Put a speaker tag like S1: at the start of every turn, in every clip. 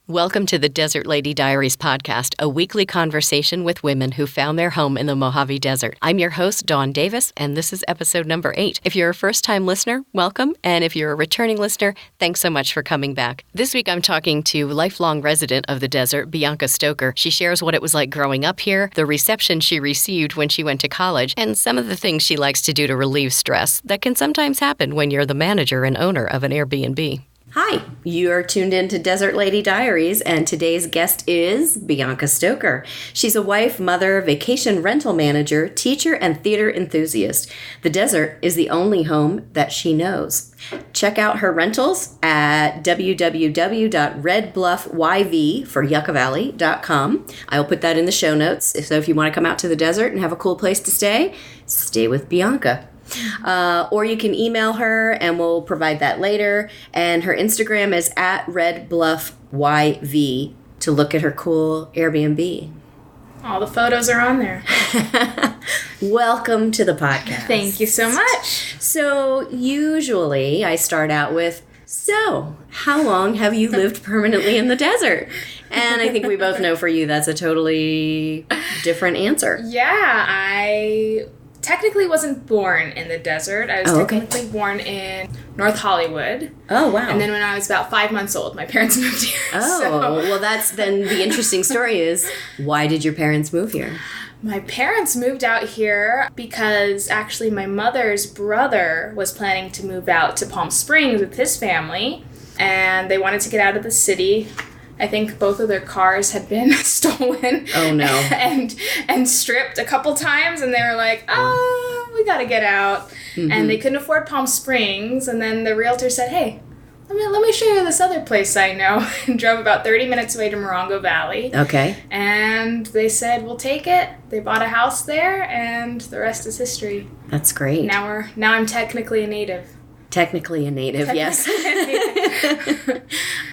S1: Welcome to the Desert Lady Diaries podcast, a weekly conversation with women who found their home in the Mojave Desert. I'm your host, Dawn Davis, and this is episode number 8. If you're a first-time listener, welcome, and if you're a returning listener, thanks so much for coming back. This week I'm talking to lifelong resident of the desert, Bianca Stoker. She shares what it was like growing up here, the reception she received when she went to college, and some of the things she likes to do to relieve stress that can sometimes happen when you're the manager and owner of an Airbnb. Hi, you are tuned in to Desert Lady Diaries, and today's guest is Bianca Stoker. She's a wife, mother, vacation rental manager, teacher, and theater enthusiast. The desert is the only home that she knows. Check out her rentals at www.redbluffyv for yuccavalley.com. I'll put that in the show notes, so if you want to come out to the desert and have a cool place to stay with Bianca. Or you can email her and we'll provide that later. And her Instagram is at redbluffyv to look at her cool Airbnb.
S2: All the photos are on there.
S1: Welcome to the podcast.
S2: Thank you so much.
S1: So usually I start out with, so how long have you lived permanently in the desert? And I think we both know for you that's a totally different answer.
S2: Yeah, I technically wasn't born in the desert. I was technically born in North Hollywood.
S1: Oh, wow.
S2: And then when I was about 5 months old, my parents moved here.
S1: Oh, well, that's then the interesting story is, why did your parents move here?
S2: My parents moved out here because actually my mother's brother was planning to move out to Palm Springs with his family, and they wanted to get out of the city. I think both of their cars had been stolen.
S1: Oh, no.
S2: and stripped a couple times, and they were like, we gotta get out. Mm-hmm. And they couldn't afford Palm Springs, and then the realtor said, hey, let me show you this other place I know, and drove about 30 minutes away to Morongo Valley.
S1: Okay.
S2: And they said, we'll take it. They bought a house there, and the rest is history.
S1: That's great.
S2: Now I'm technically a native.
S1: Technically a native, yes.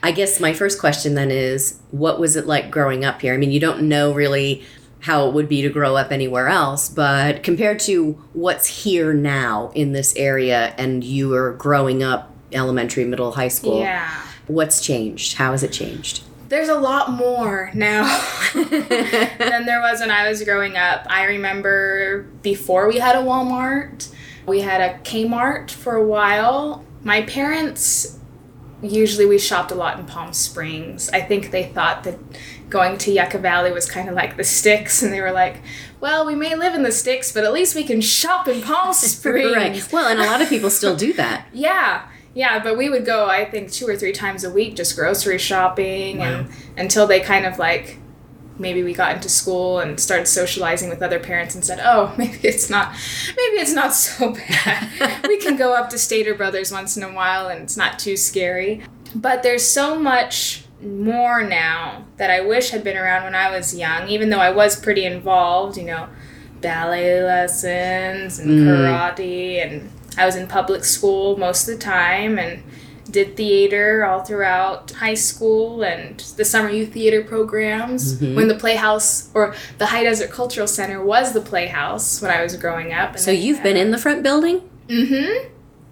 S1: I guess my first question then is, what was it like growing up here? I mean, you don't know really how it would be to grow up anywhere else, but compared to what's here now in this area and you were growing up elementary, middle, high school, what's changed? How has it changed?
S2: There's a lot more now than there was when I was growing up. I remember before we had a Walmart, we had a Kmart for a while. My parents, usually we shopped a lot in Palm Springs. I think they thought that going to Yucca Valley was kind of like the sticks, and they were like, well, we may live in the sticks, but at least we can shop in Palm Springs.
S1: Right. Well, and a lot of people still do that.
S2: Yeah, but we would go, I think, 2 or 3 times a week just grocery shopping, and until they kind of like, maybe we got into school and started socializing with other parents and said, oh, maybe it's not so bad. We can go up to Stater Brothers once in a while and it's not too scary. But there's so much more now that I wish had been around when I was young, even though I was pretty involved, ballet lessons and karate, and I was in public school most of the time and did theater all throughout high school and the summer youth theater programs when the Playhouse or the High Desert Cultural Center was the Playhouse when I was growing up.
S1: So you've been in the front building?
S2: Mm-hmm.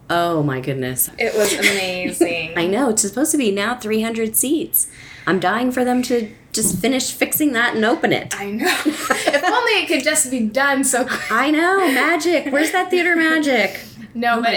S1: Oh my goodness.
S2: It was amazing.
S1: I know. It's supposed to be now 300 seats. I'm dying for them to just finish fixing that and open it.
S2: I know. If only it could just be done so quick.
S1: I know. Magic. Where's that theater magic?
S2: No, but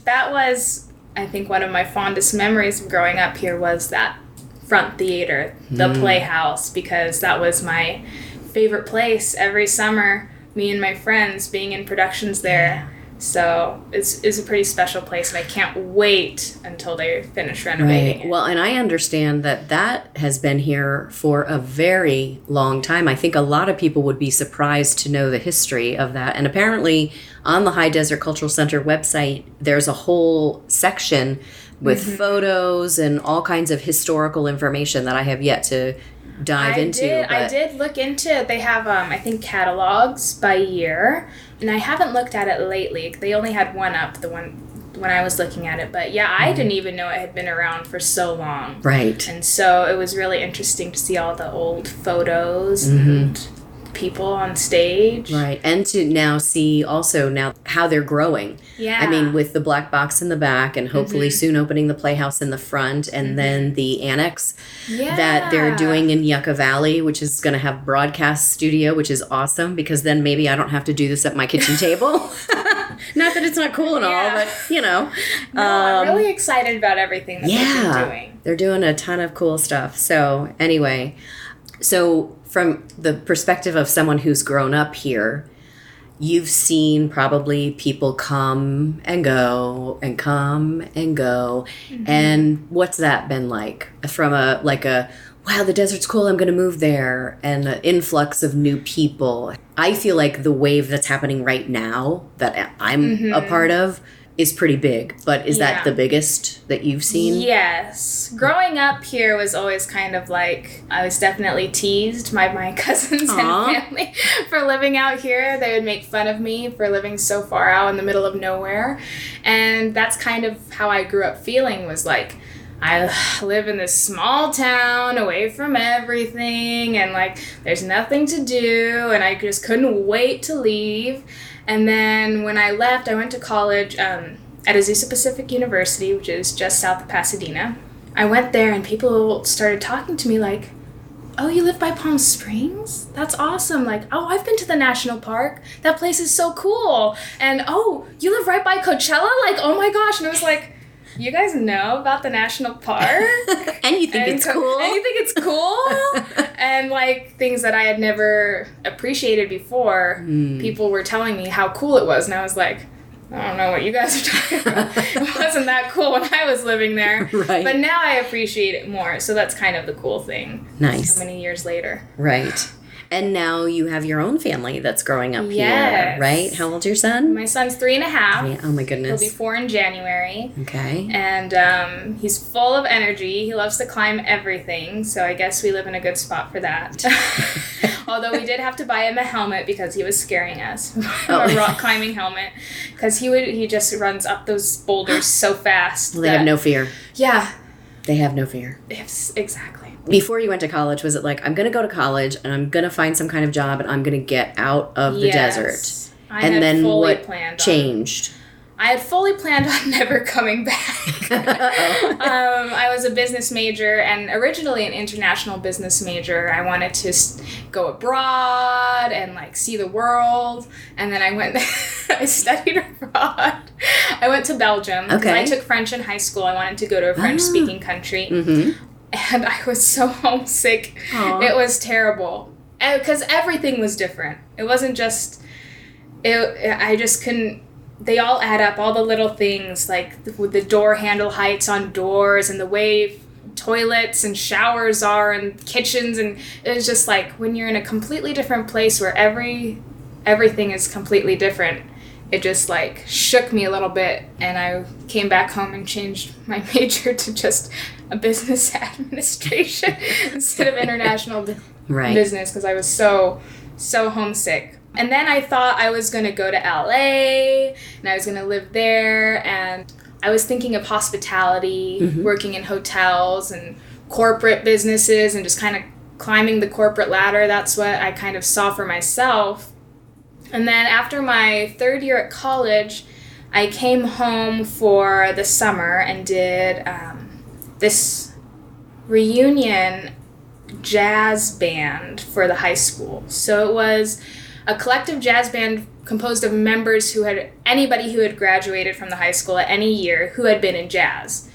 S2: that was, I think, one of my fondest memories of growing up here was that front theater, the Playhouse, because that was my favorite place every summer, me and my friends being in productions there. So it's a pretty special place, and I can't wait until they finish renovating it.
S1: Well, and I understand that has been here for a very long time. I think a lot of people would be surprised to know the history of that. And apparently on the High Desert Cultural Center website, there's a whole section with photos and all kinds of historical information that I have yet to dive into.
S2: I did look into it. They have, I think, catalogs by year, and I haven't looked at it lately. They only had one up, the one when I was looking at it. But yeah, I didn't even know it had been around for so long.
S1: Right.
S2: And so it was really interesting to see all the old photos and people on stage.
S1: Right. And to now see also now how they're growing.
S2: Yeah.
S1: I mean, with the black box in the back and hopefully soon opening the Playhouse in the front and then the annex that they're doing in Yucca Valley, which is going to have broadcast studio, which is awesome because then maybe I don't have to do this at my kitchen table. Not that it's not cool and all, but, you know.
S2: No, I'm really excited about everything that they're doing.
S1: They're doing a ton of cool stuff. So anyway, so from the perspective of someone who's grown up here, you've seen probably people come and go and come and go. And what's that been like? From a wow, the desert's cool, I'm going to move there, and an influx of new people. I feel like the wave that's happening right now that I'm a part of is pretty big, but is that the biggest that you've seen?
S2: Yes. Growing up here was always kind of like, I was definitely teased by my cousins and family for living out here. They would make fun of me for living so far out in the middle of nowhere. And that's kind of how I grew up feeling, was like, I live in this small town away from everything and like there's nothing to do, and I just couldn't wait to leave. And then when I left, I went to college at Azusa Pacific University, which is just south of Pasadena. I went there and people started talking to me like, oh, you live by Palm Springs? That's awesome. Like, oh, I've been to the national park. That place is so cool. And oh, you live right by Coachella? Like, oh my gosh. And I was like, you guys know about the national park?
S1: And you think it's cool?
S2: And you think it's cool? And like things that I had never appreciated before, people were telling me how cool it was. And I was like, I don't know what you guys are talking about. It wasn't that cool when I was living there.
S1: Right.
S2: But now I appreciate it more. So that's kind of the cool thing.
S1: Nice.
S2: So many years later.
S1: Right. And now you have your own family that's growing up
S2: Yes.
S1: here, right? How old's your son?
S2: My son's 3.5.
S1: Oh my goodness.
S2: He'll be 4 in January.
S1: Okay.
S2: And he's full of energy. He loves to climb everything, so I guess we live in a good spot for that. Although we did have to buy him a helmet because he was scaring us. A rock climbing helmet. Because he just runs up those boulders so fast.
S1: Well, they have no fear.
S2: Yeah.
S1: They have no fear.
S2: Yes, exactly.
S1: Before you went to college, was it like, I'm going to go to college and I'm going to find some kind of job and I'm going to get out of the desert? And then what changed?
S2: I had fully planned on never coming back. I was a business major, and originally an international business major. I wanted to go abroad and like see the world. And then I went, I studied abroad. I went to Belgium.
S1: Okay.
S2: I took French in high school. I wanted to go to a French-speaking country. Mm-hmm. And I was so homesick. Aww. It was terrible. Because everything was different. It wasn't just, I just couldn't, they all add up, all the little things, like with the door handle heights on doors and the way toilets and showers are and kitchens. And it was just like, when you're in a completely different place where everything is completely different, it just like shook me a little bit. And I came back home and changed my major to just a business administration instead of international business, because I was so homesick. And then I thought I was going to go to LA and I was going to live there, and I was thinking of hospitality, working in hotels and corporate businesses and just kind of climbing the corporate ladder. That's what I kind of saw for myself. And then after my 3rd year at college, I came home for the summer and did this reunion jazz band for the high school. So it was a collective jazz band composed of members anybody who had graduated from the high school at any year who had been in jazz.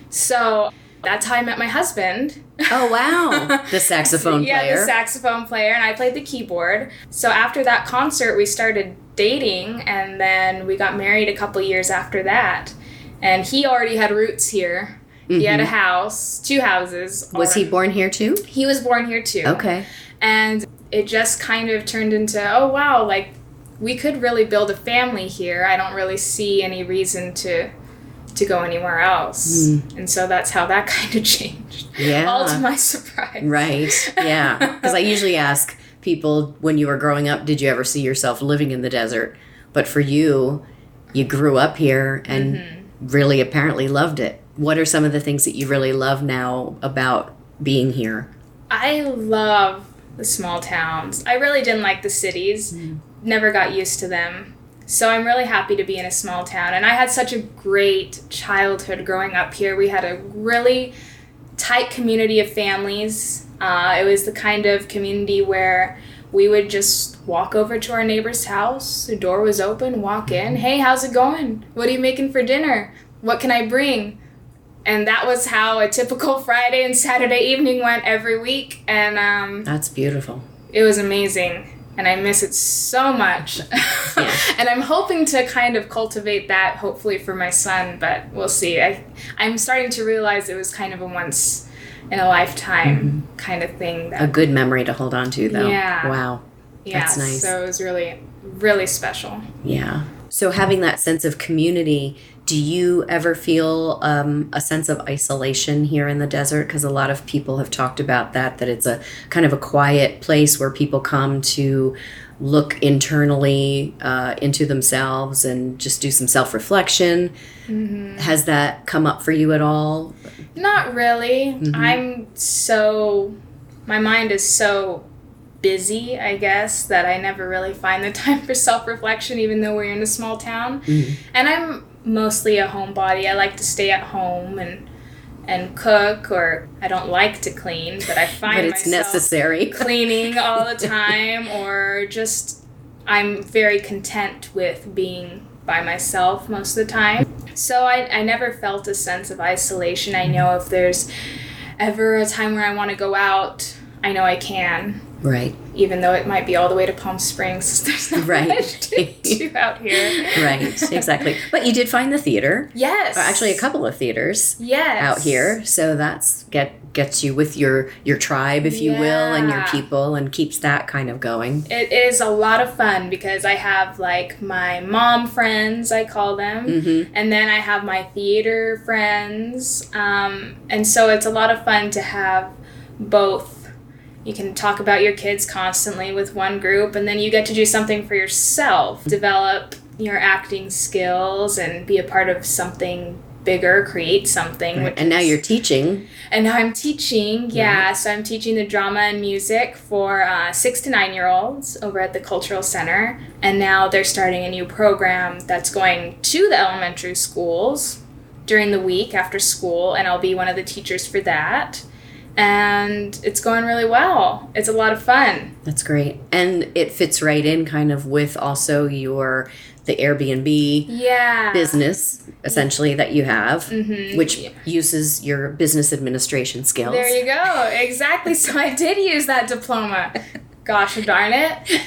S2: So that's how I met my husband.
S1: Oh, wow. The saxophone player.
S2: Yeah, the saxophone player, and I played the keyboard. So after that concert, we started dating, and then we got married a couple years after that. And he already had roots here. He had a house, 2 houses.
S1: Was he born here too?
S2: He was born here too.
S1: Okay.
S2: And it just kind of turned into, oh, wow, like, we could really build a family here. I don't really see any reason to go anywhere else. And so that's how that kind of changed.
S1: Yeah.
S2: All to my surprise.
S1: Right. Yeah. Because I usually ask people, when you were growing up, did you ever see yourself living in the desert? But for you, you grew up here and really apparently loved it. What are some of the things that you really love now about being here?
S2: I love the small towns. I really didn't like the cities. Never got used to them. So I'm really happy to be in a small town. And I had such a great childhood growing up here. We had a really tight community of families. It was the kind of community where we would just walk over to our neighbor's house. The door was open, walk in. Hey, how's it going? What are you making for dinner? What can I bring? And that was how a typical Friday and Saturday evening went every week. And
S3: that's beautiful.
S2: It was amazing. And I miss it so much.
S3: Yeah.
S2: And I'm hoping to kind of cultivate that, hopefully, for my son. But we'll see. I'm starting to realize it was kind of a once in a lifetime kind of thing.
S3: A good memory to hold on to, though.
S2: Yeah.
S3: Wow.
S2: Yeah,
S3: that's nice.
S2: So it was really, really special.
S3: Yeah. So having that sense of community, do you ever feel a sense of isolation here in the desert? Because a lot of people have talked about that it's a kind of a quiet place where people come to look internally into themselves and just do some self-reflection. Has that come up for you at all? Not
S2: really. My mind is so busy, I guess, that I never really find the time for self-reflection, even though we're in a small town. And I'm mostly a homebody. I like to stay at home and cook, or I don't like to clean, but I find
S3: but it's
S2: myself
S3: necessary.
S2: cleaning all the time, or just I'm very content with being by myself most of the time. So I never felt a sense of isolation. I know if there's ever a time where I want to go out, I know I can.
S3: Right.
S2: Even though it might be all the way to Palm Springs. There's not much to do out here.
S3: Right, exactly. But you did find the theater.
S2: Yes.
S3: Actually, a couple of theaters
S2: yes.
S3: out here. So that's gets you with your tribe, if you will, and your people, and keeps that kind of going.
S2: It is a lot of fun because I have like my mom friends, I call them, and then I have my theater friends. And so it's a lot of fun to have both. You can talk about your kids constantly with one group, and then you get to do something for yourself, develop your acting skills, and be a part of something bigger, create something.
S3: Right. And now you're teaching.
S2: And now I'm teaching, yeah. So I'm teaching the drama and music for 6 to 9-year-olds over at the Cultural Center. And now they're starting a new program that's going to the elementary schools during the week after school, and I'll be one of the teachers for that. And it's going really well. It's a lot of fun.
S3: That's great. And it fits right in kind of with also the Airbnb business, essentially, that you have, which uses your business administration skills.
S2: There you go. Exactly. So I did use that diploma. Gosh darn it.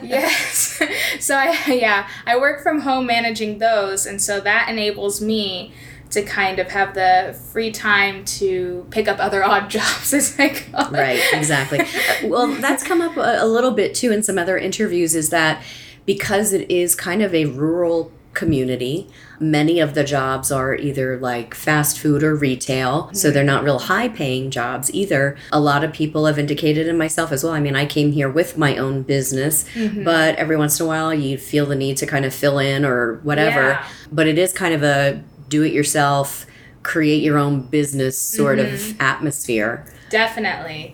S2: Yes. So I work from home managing those. And so that enables me to kind of have the free time to pick up other odd jobs, as I call it.
S3: Right, exactly. Well, that's come up a little bit, too, in some other interviews, is that because it is kind of a rural community, many of the jobs are either like fast food or retail, so they're not real high-paying jobs either. A lot of people have indicated, and myself as well, I mean, I came here with my own business, but every once in a while you feel the need to kind of fill in or whatever. Yeah. But it is kind of a do-it-yourself, create your own business sort of atmosphere.
S2: Definitely.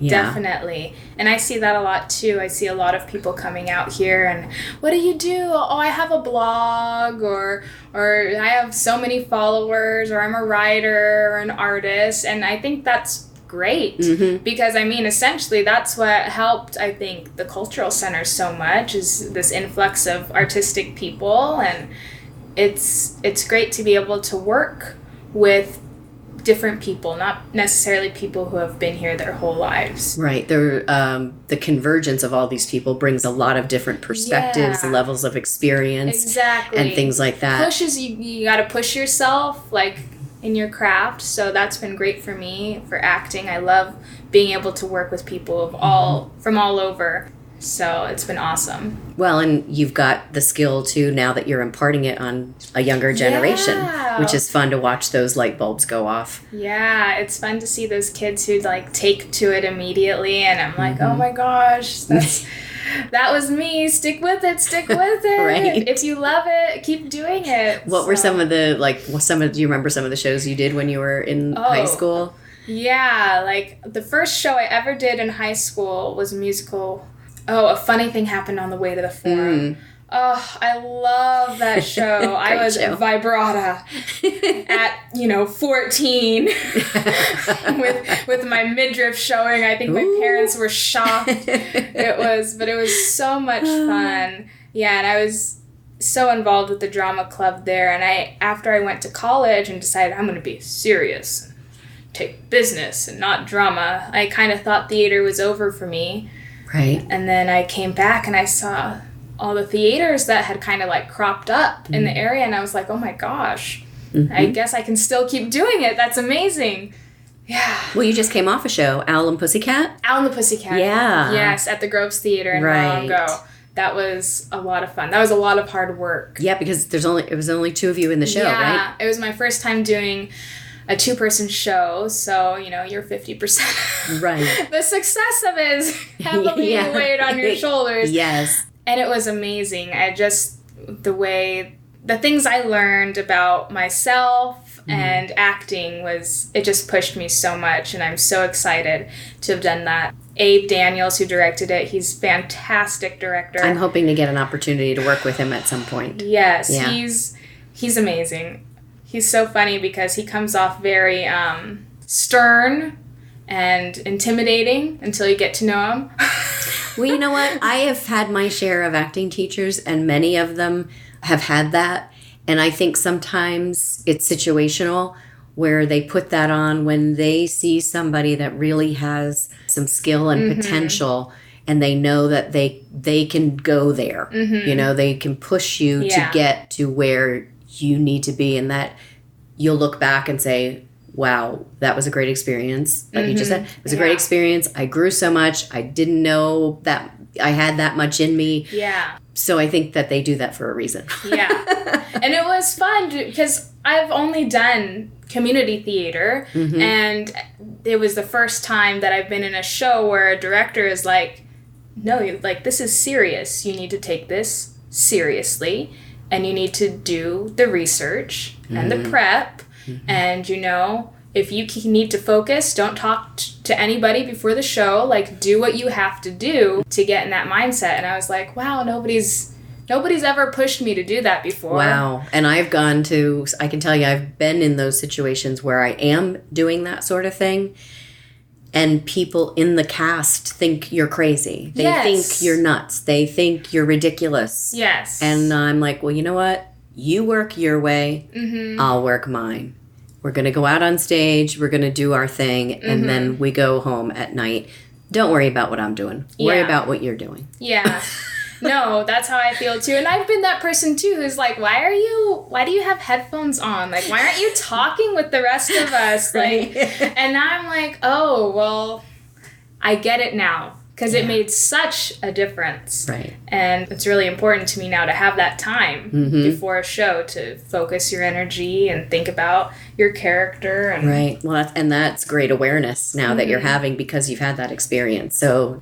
S2: And I see that a lot too. I see a lot of people coming out here and, what do you do? Oh, I have a blog, or I have so many followers, or I'm a writer or an artist. And I think that's great because, I mean, essentially that's what helped, I think, the Cultural Center so much, is this influx of artistic people. And it's great to be able to work with different people, not necessarily people who have been here their whole lives.
S3: Right. The convergence of all these people brings a lot of different perspectives, levels of experience, and things like that.
S2: Pushes you got to push yourself, like, in your craft. So that's been great for me for acting. I love being able to work with people of from all over. So it's been awesome. Well,
S3: and you've got the skill, too, now that you're imparting it on a younger generation, which is fun to watch those light bulbs go off.
S2: Yeah, it's fun to see those kids who, like, take to it immediately. And I'm like, oh, my gosh, that was me. Stick with it. Right. If you love it, keep doing it.
S3: What were some of the, do you remember some of the shows you did when you were in high school?
S2: Yeah, like the first show I ever did in high school was a musical. Oh, a funny thing happened on the way to the forum. Oh, I love that show. I was vibrata at, 14 with my midriff showing. I think my parents were shocked. But it was so much fun. Yeah, and I was so involved with the drama club there. And after I went to college and decided I'm going to be serious, take business and not drama, I kind of thought theater was over for me.
S3: Right.
S2: And then I came back and I saw all the theaters that had kind of like cropped up in the area, and I was like, oh my gosh, I guess I can still keep doing it. That's amazing. Yeah.
S3: Well, you just came off a show, Owl and Pussycat?
S2: Owl and the Pussycat.
S3: Yeah.
S2: Yes, at the Groves Theater in Mongo. That was a lot of fun. That was a lot of hard work.
S3: Yeah, because it was only two of you in the show, right?
S2: Yeah, it was my first time doing a 2-person show, so, you're 50%.
S3: Right.
S2: The success of it is heavily weighed on your shoulders.
S3: Yes.
S2: And it was amazing. The things I learned about myself and acting it just pushed me so much, and I'm so excited to have done that. Abe Daniels, who directed it, he's a fantastic director.
S3: I'm hoping to get an opportunity to work with him at some point.
S2: Yes, yeah. He's amazing. He's so funny because he comes off very stern and intimidating until you get to know him.
S3: Well, you know what? I have had my share of acting teachers, and many of them have had that. And I think sometimes it's situational, where they put that on when they see somebody that really has some skill and potential, and they know that they can go there. They can push you to get to where you need to be, and that you'll look back and say, wow, that was a great experience. Like you just said, it was a great experience. I grew so much. I didn't know that I had that much in me.
S2: Yeah.
S3: So I think that they do that for a reason.
S2: Yeah. And it was fun because I've only done community theater, and it was the first time that I've been in a show where a director is like, no, like, this is serious. You need to take this seriously, and you need to do the research and the prep. And, if you need to focus, don't talk to anybody before the show. Like, do what you have to do to get in that mindset. And I was like, wow, nobody's ever pushed me to do that before.
S3: Wow. And I can tell you, I've been in those situations where I am doing that sort of thing. And people in the cast think you're crazy. They think you're nuts. They think you're ridiculous.
S2: Yes.
S3: And I'm like, well, you know what? You work your way. I'll work mine. We're going to go out on stage. We're going to do our thing. And then we go home at night. Don't worry about what I'm doing. Worry about what you're doing.
S2: Yeah. No, that's how I feel too. And I've been that person too who's like, why do you have headphones on? Like, why aren't you talking with the rest of us? Like, and now I'm like, oh, well, I get it now. Because it made such a difference. Right. And it's really important to me now to have that time before a show to focus your energy and think about your character. And
S3: right. Well, that's great awareness now that you're having because you've had that experience. So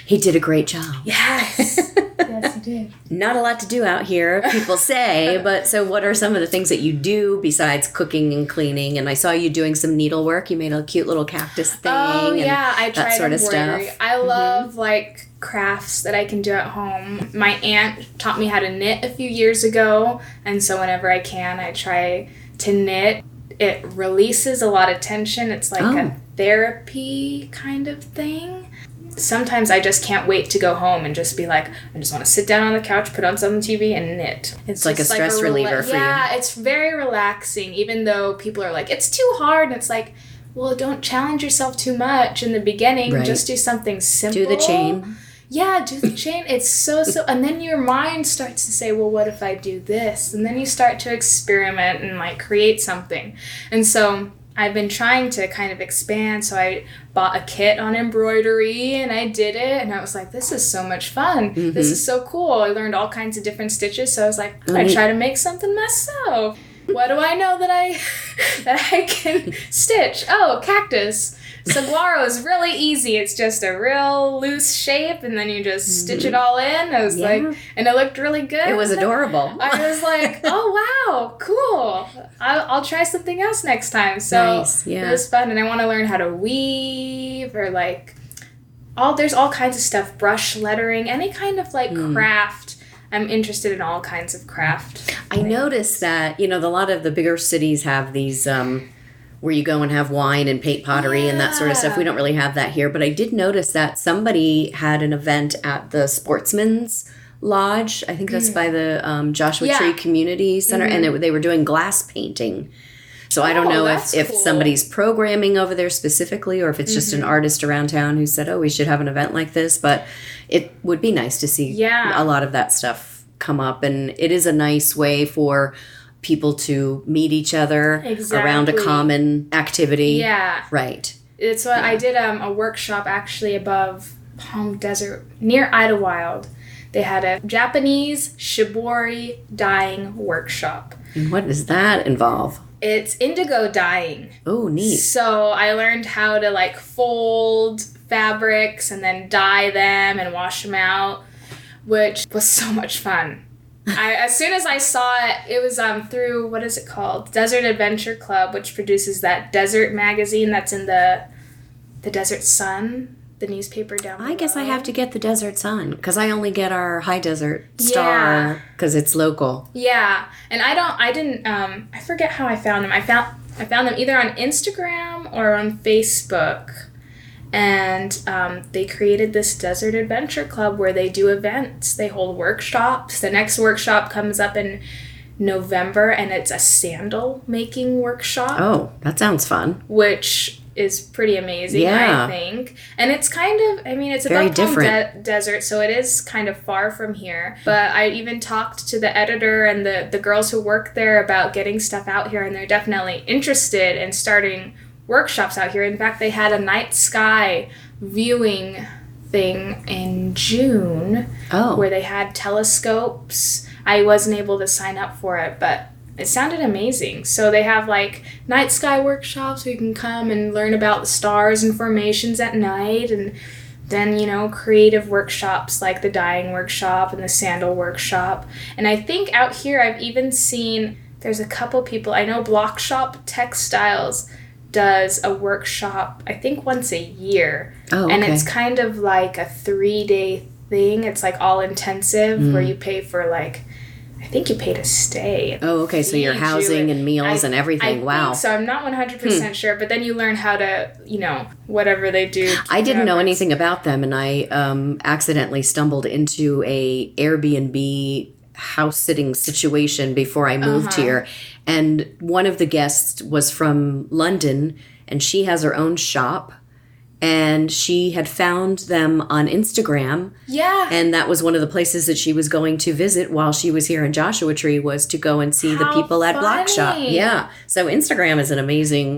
S3: he did a great job.
S2: Yes. Yes, he did.
S3: Not a lot to do out here, people say, but so what are some of the things that you do besides cooking and cleaning? And I saw you doing some needlework. You made a cute little cactus thing.
S2: Oh, yeah. I tried
S3: that sort of
S2: embroidery.
S3: stuff.
S2: I love, like, crafts that I can do at home. My aunt taught me how to knit a few years ago, and so whenever I can, I try to knit. It releases a lot of tension. It's like a therapy kind of thing. Sometimes I just can't wait to go home and just be like, I just want to sit down on the couch, put on some TV, and knit.
S3: It's like a stress reliever for you.
S2: Yeah, it's very relaxing, even though people are like, it's too hard. And it's like, well, don't challenge yourself too much in the beginning. Right. Just do something simple.
S3: Do the chain.
S2: Yeah, do the chain. It's so, and then your mind starts to say, well, what if I do this? And then you start to experiment and, like, create something. And so I've been trying to kind of expand, so I bought a kit on embroidery, and I did it, and I was like, this is so much fun. This is so cool. I learned all kinds of different stitches, so I was like, I'm going to try to make something myself. What do I know that I can stitch? Oh, cactus. Saguaro is really easy. It's just a real loose shape, and then you just stitch it all in. I was like, and it looked really good.
S3: It was adorable.
S2: I was like, oh, wow, cool. I'll try something else next time. So
S3: nice. Yeah.
S2: It was fun, and I want to learn how to weave or like there's all kinds of stuff, brush lettering, any kind of like craft. I'm interested in all kinds of craft.
S3: I noticed that, a lot of the bigger cities have these where you go and have wine and paint pottery and that sort of stuff. We don't really have that here, but I did notice that somebody had an event at the Sportsman's Lodge. I think that's by the Joshua Tree Community Center, and they were doing glass painting. So I don't know if
S2: cool.
S3: somebody's programming over there specifically, or if it's just an artist around town who said, we should have an event like this. But it would be nice to see a lot of that stuff come up. And it is a nice way for people to meet each other around a common activity.
S2: Yeah.
S3: Right.
S2: It's what I did a workshop actually above Palm Desert near Idlewild. They had a Japanese shibori dyeing workshop.
S3: And what does that involve?
S2: It's indigo dyeing.
S3: Oh, neat.
S2: So I learned how to like fold fabrics and then dye them and wash them out, which was so much fun. As soon as I saw it, it was through, what is it called? Desert Adventure Club, which produces that desert magazine that's in the Desert Sun, the newspaper down below.
S3: I guess I have to get the Desert Sun because I only get our High Desert Star because it's local.
S2: Yeah, and I forget how I found them. I found them either on Instagram or on Facebook, and they created this Desert Adventure Club where they do events. They hold workshops. The next workshop comes up in November, and it's a sandal making workshop.
S3: Oh, that sounds fun.
S2: Which is pretty amazing, I think. And it's kind of, it's
S3: very
S2: above
S3: different.
S2: Desert, so it is kind of far from here. But I even talked to the editor and the girls who work there about getting stuff out here, and they're definitely interested in starting workshops out here. In fact, they had a night sky viewing thing in June where they had telescopes. I wasn't able to sign up for it, but it sounded amazing. So they have like night sky workshops where you can come and learn about the stars and formations at night, and then, creative workshops like the dyeing workshop and the sandal workshop. And I think out here I've even seen, there's a couple people, I know Block Shop Textiles does a workshop, I think once a year. And it's kind of like a 3-day thing. It's like all intensive where you pay for like, I think you pay to stay.
S3: Oh, okay. So your housing and meals and everything. Wow.
S2: So I'm not 100% sure, but then you learn how to, whatever they do.
S3: I didn't know anything about them, and I accidentally stumbled into a Airbnb house sitting situation before I moved here. And one of the guests was from London, and she has her own shop. And she had found them on Instagram. Yeah. And that was one of the places that she was going to visit while she was here in Joshua Tree, was to go and see the people at Block Shop. Yeah. So Instagram is an amazing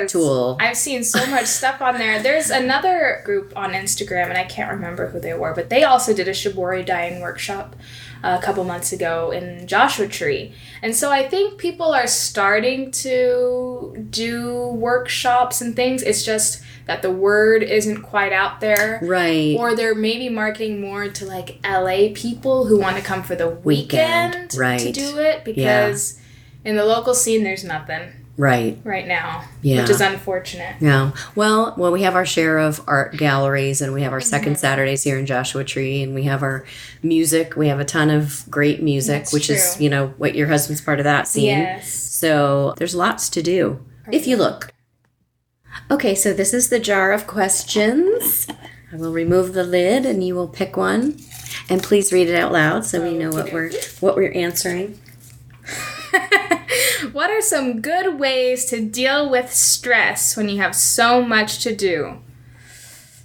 S3: tool.
S2: I've seen so much stuff on there. There's another group on Instagram, and I can't remember who they were, but they also did a shibori dyeing workshop a couple months ago in Joshua Tree. And so I think people are starting to do workshops and things. It's just that the word isn't quite out there.
S3: Right.
S2: Or they're maybe marketing more to like LA people who want to come for the weekend to do it, because in the local scene there's nothing. Right now. Yeah. Which is unfortunate.
S3: Yeah. Well, we have our share of art galleries, and we have our second Saturdays here in Joshua Tree, and we have our music. We have a ton of great music, which is, what your husband's part of that scene.
S2: Yes.
S3: So there's lots to do if you look. Okay, so this is the jar of questions. I will remove the lid, and you will pick one, and please read it out loud so we know what we're answering.
S2: What are some good ways to deal with stress when you have so much to do?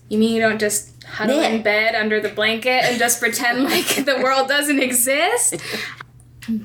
S2: You mean you don't just huddle in bed under the blanket and just pretend like the world doesn't exist?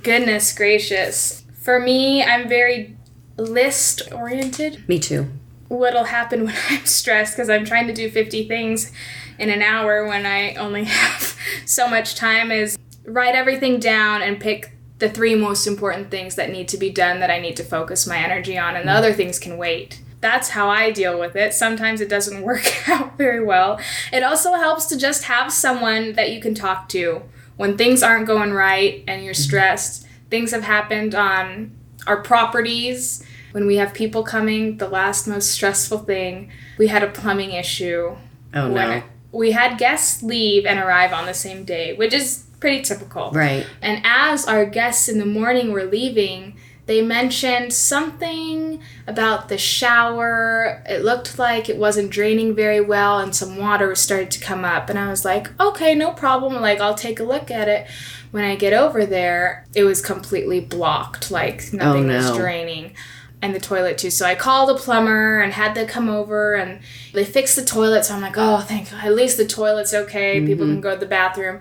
S2: Goodness gracious. For me, I'm very list-oriented.
S3: Me too.
S2: What'll happen when I'm stressed, because I'm trying to do 50 things in an hour when I only have so much time, is write everything down and pick the 3 most important things that need to be done, that I need to focus my energy on, and the other things can wait. that's how I deal with it. Sometimes it doesn't work out very well. It also helps to just have someone that you can talk to when things aren't going right and you're stressed. Things have happened on our properties. When we have people coming, the last most stressful thing, we had a plumbing issue.
S3: Oh, no.
S2: We had guests leave and arrive on the same day, which is pretty typical.
S3: Right.
S2: And as our guests in the morning were leaving, they mentioned something about the shower. It looked like it wasn't draining very well and some water started to come up. And I was like, okay, no problem. Like, I'll take a look at it. When I get over there, it was completely blocked. Like, nothing was draining. And the toilet too. So I called a plumber and had them come over and they fixed the toilet. So I'm like, oh, thank God. At least the toilet's okay. People can go to the bathroom.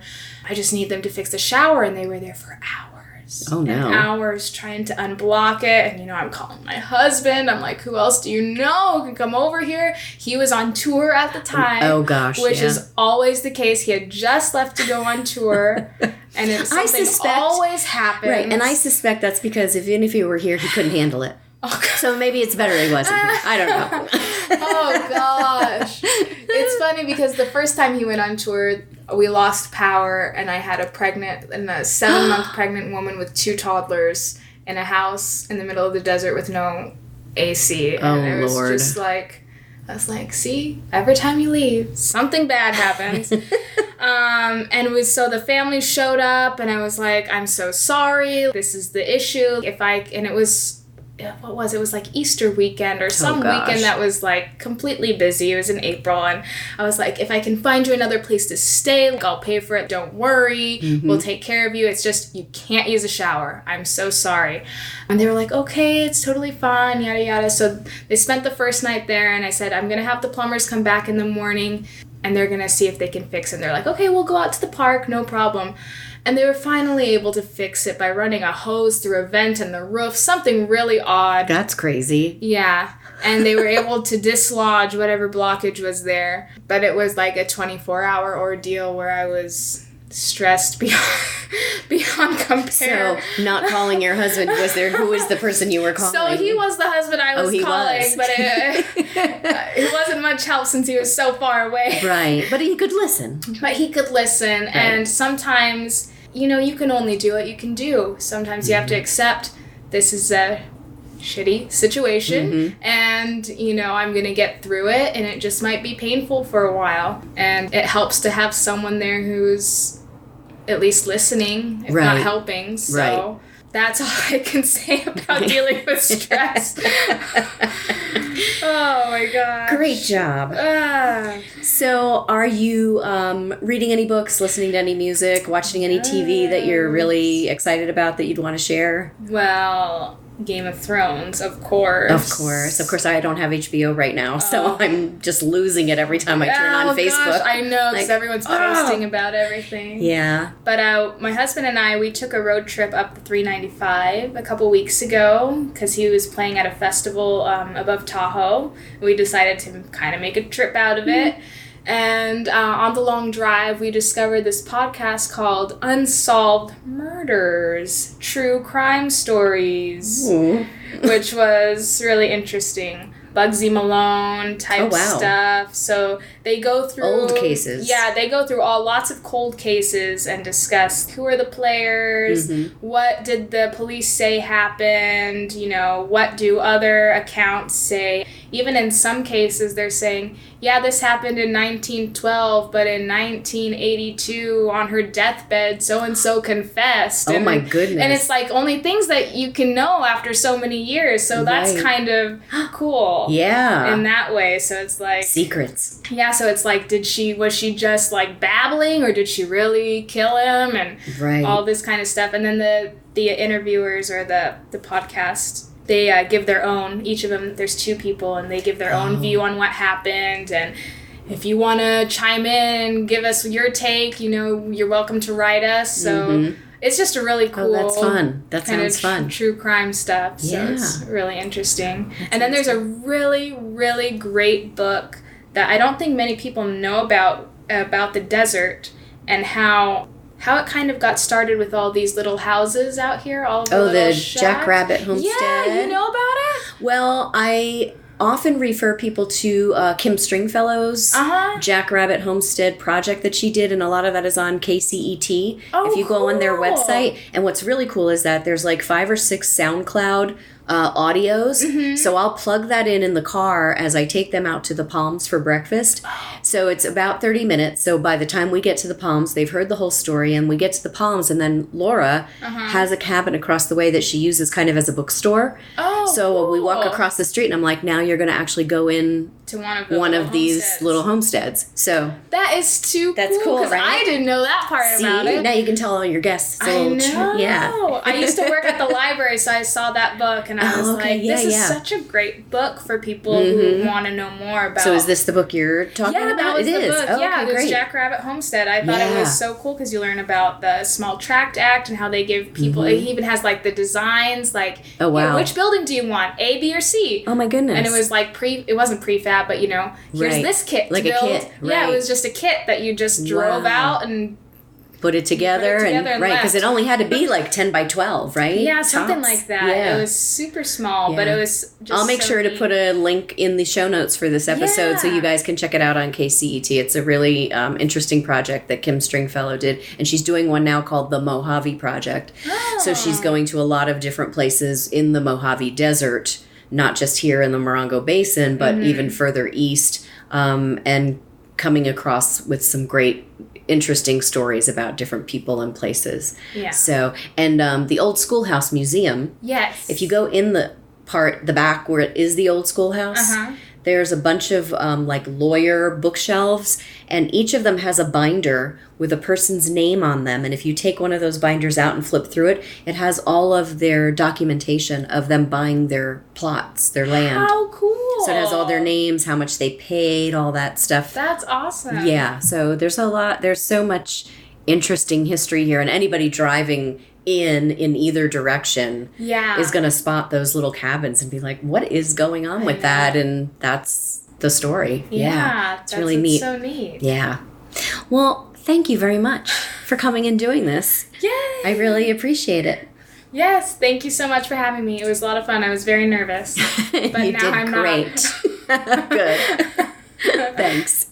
S2: I just need them to fix the shower. And they were there for hours.
S3: Oh, no.
S2: And hours trying to unblock it. And, I'm calling my husband. I'm like, who else do you know who can come over here? He was on tour at the time.
S3: Oh, gosh.
S2: Which is always the case. He had just left to go on tour. And it's something always happens.
S3: Right. And I suspect that's because even if he were here, he couldn't handle it.
S2: Okay.
S3: So maybe it's better he wasn't here. I don't know.
S2: Oh, gosh. It's funny because the first time he went on tour, we lost power and I had a 7-month pregnant woman with 2 toddlers in a house in the middle of the desert with no AC. And it was just like, I was like, see, every time you leave, something bad happens. So the family showed up and I was like, I'm so sorry. This is the issue. And it was, what was it? It was like Easter weekend or some weekend that was like completely busy. It was in April. And I was like, if I can find you another place to stay, I'll pay for it. Don't worry. We'll take care of you. It's just, you can't use a shower. I'm so sorry. And they were like, okay, it's totally fine, yada, yada. So they spent the first night there and I said, I'm going to have the plumbers come back in the morning and they're going to see if they can fix it. And they're like, okay, we'll go out to the park. No problem. And they were finally able to fix it by running a hose through a vent in the roof, something really odd.
S3: That's crazy.
S2: Yeah. And they were able to dislodge whatever blockage was there. But it was like a 24-hour ordeal where I was stressed beyond compare.
S3: So, not calling your husband, who was the person you were calling?
S2: So he was the husband I was calling,
S3: was.
S2: But it wasn't much help since he was so far away.
S3: Right, but he could listen.
S2: Right. And sometimes, you can only do what you can do. Sometimes you have to accept this is a shitty situation and I'm gonna get through it and it just might be painful for a while, and it helps to have someone there who's at least listening, if not helping. So that's all I can say about dealing with stress. Oh my gosh.
S3: Great job. So are you reading any books, listening to any music, watching any TV that you're really excited about that you'd want to share?
S2: Well, Game of Thrones, of course. Of
S3: course. I don't have HBO right now, so I'm just losing it every time I turn on Facebook.
S2: Gosh, I know, because everyone's posting about everything.
S3: Yeah.
S2: But my husband and I, we took a road trip up the 395 a couple weeks ago, because he was playing at a festival above Tahoe. We decided to kind of make a trip out of it. And on the long drive, we discovered this podcast called Unsolved Murders, True Crime Stories, which was really interesting. Bugsy Malone type stuff. So they go through
S3: old cases.
S2: Yeah, they go through lots of cold cases and discuss who are the players, what did the police say happened, what do other accounts say. Even in some cases, they're saying, yeah, this happened in 1912, but in 1982, on her deathbed, so-and-so confessed.
S3: Oh, my goodness.
S2: And it's like only things that you can know after so many years. So that's kind of cool.
S3: Yeah.
S2: In that way. So it's like...
S3: secrets.
S2: Yeah, so it's like, was she just like babbling, or did she really kill him? And all this kind of stuff. And then the interviewers or the podcast... they give their own, each of them, there's 2 people, and they give their own view on what happened. And if you want to chime in, give us your take, you're welcome to write us. So it's just a really cool...
S3: Oh, that's fun. That sounds fun.
S2: True crime stuff. So it's really interesting. And then there's a really, really great book that I don't think many people know about the desert and how it kind of got started with all these little houses out here, all of the little shacks.
S3: Jackrabbit Homestead.
S2: Yeah, you know about it?
S3: Well, often refer people to Kim Stringfellow's Jackrabbit Homestead project that she did, and a lot of that is on KCET.
S2: Oh,
S3: if you go on their
S2: cool.
S3: website. And what's really cool is that there's like 5 or 6 SoundCloud audios.
S2: Mm-hmm.
S3: So I'll plug that in the car as I take them out to the Palms for breakfast. So it's about 30 minutes. So by the time we get to the Palms, they've heard the whole story, and we get to the Palms, and then Laura has a cabin across the way that she uses kind of as a bookstore.
S2: Oh,
S3: so
S2: cool.
S3: we walk across the street, and I'm like, now you're going to actually go in
S2: to
S3: one of these little homesteads. So
S2: that is too
S3: That's cool,
S2: 'cause
S3: right?
S2: I didn't know that part about it.
S3: Now you can tell all your guests. It's a
S2: I
S3: little
S2: know.
S3: yeah.
S2: I used to work at the library, so I saw that book, and I was
S3: okay.
S2: like,
S3: Yeah,
S2: this is
S3: yeah.
S2: such a great book for people who want to know more about.
S3: So is this the book you're talking
S2: Yeah,
S3: about?
S2: that was
S3: It
S2: the
S3: is.
S2: book.
S3: Oh,
S2: Yeah,
S3: okay,
S2: it was
S3: great.
S2: Jackrabbit Homestead. I thought it
S3: Yeah.
S2: was so cool because you learn about the Small Tract Act and how they give people. It even has like the designs, like
S3: Oh, wow.
S2: which building do you want, A, B, or C?
S3: Oh my goodness.
S2: And it was like it wasn't prefab, but here's
S3: Right.
S2: this kit
S3: Like
S2: to
S3: a
S2: build.
S3: kit,
S2: Yeah,
S3: right.
S2: it was just a kit that you just drove
S3: Wow.
S2: out and
S3: put it together,
S2: and
S3: and right, because
S2: left.
S3: it only had to be like 10 by 12, right?
S2: yeah, something
S3: Tops.
S2: like that.
S3: Yeah.
S2: It was super small, but
S3: Yeah.
S2: it was just
S3: I'll make
S2: so
S3: sure to
S2: neat.
S3: put a link in the show notes for this episode so
S2: Yeah.
S3: you guys can check it out on KCET. It's a really interesting project that Kim Stringfellow did, and she's doing one now called the Mojave Project. So she's going to a lot of different places in the Mojave Desert, not just here in the Morongo Basin, but even further east, and coming across with some great interesting stories about different people and places.
S2: Yeah.
S3: So, and the Old Schoolhouse Museum,
S2: Yes.
S3: if you go in the back where it is the old schoolhouse, there's a bunch of like lawyer bookshelves, and each of them has a binder with a person's name on them. And if you take one of those binders out and flip through it, it has all of their documentation of them buying their plots, their land.
S2: How cool.
S3: So it has all their names, how much they paid, all that stuff.
S2: That's awesome.
S3: Yeah, so there's so much interesting history here, and anybody driving in either direction is going to spot those little cabins and be like, what is going on with that? And that's the story.
S2: Yeah,
S3: It's really neat.
S2: So neat.
S3: Yeah. Well, thank you very much for coming and doing this.
S2: Yay!
S3: I really appreciate it.
S2: Yes, thank you so much for having me. It was a lot of fun. I was very nervous. But
S3: You
S2: now
S3: did
S2: I'm
S3: great. Good. Thanks.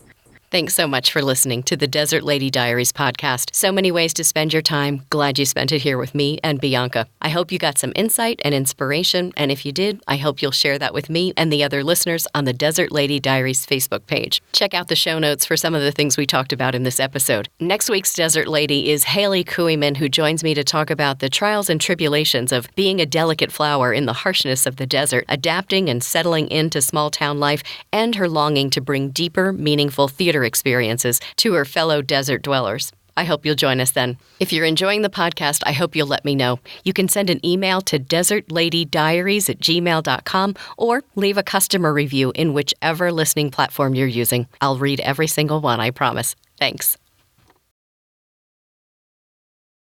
S1: Thanks so much for listening to the Desert Lady Diaries podcast. So many ways to spend your time. Glad you spent it here with me and Bianca. I hope you got some insight and inspiration, and if you did, I hope you'll share that with me and the other listeners on the Desert Lady Diaries Facebook page. Check out the show notes for some of the things we talked about in this episode. Next week's Desert Lady is Haley Kuiman, who joins me to talk about the trials and tribulations of being a delicate flower in the harshness of the desert, adapting and settling into small-town life, and her longing to bring deeper, meaningful theater experiences to her fellow desert dwellers. I hope you'll join us then. If you're enjoying the podcast, I hope you'll let me know. You can send an email to desertladydiaries@gmail.com or leave a customer review in whichever listening platform you're using. I'll read every single one, I promise. Thanks.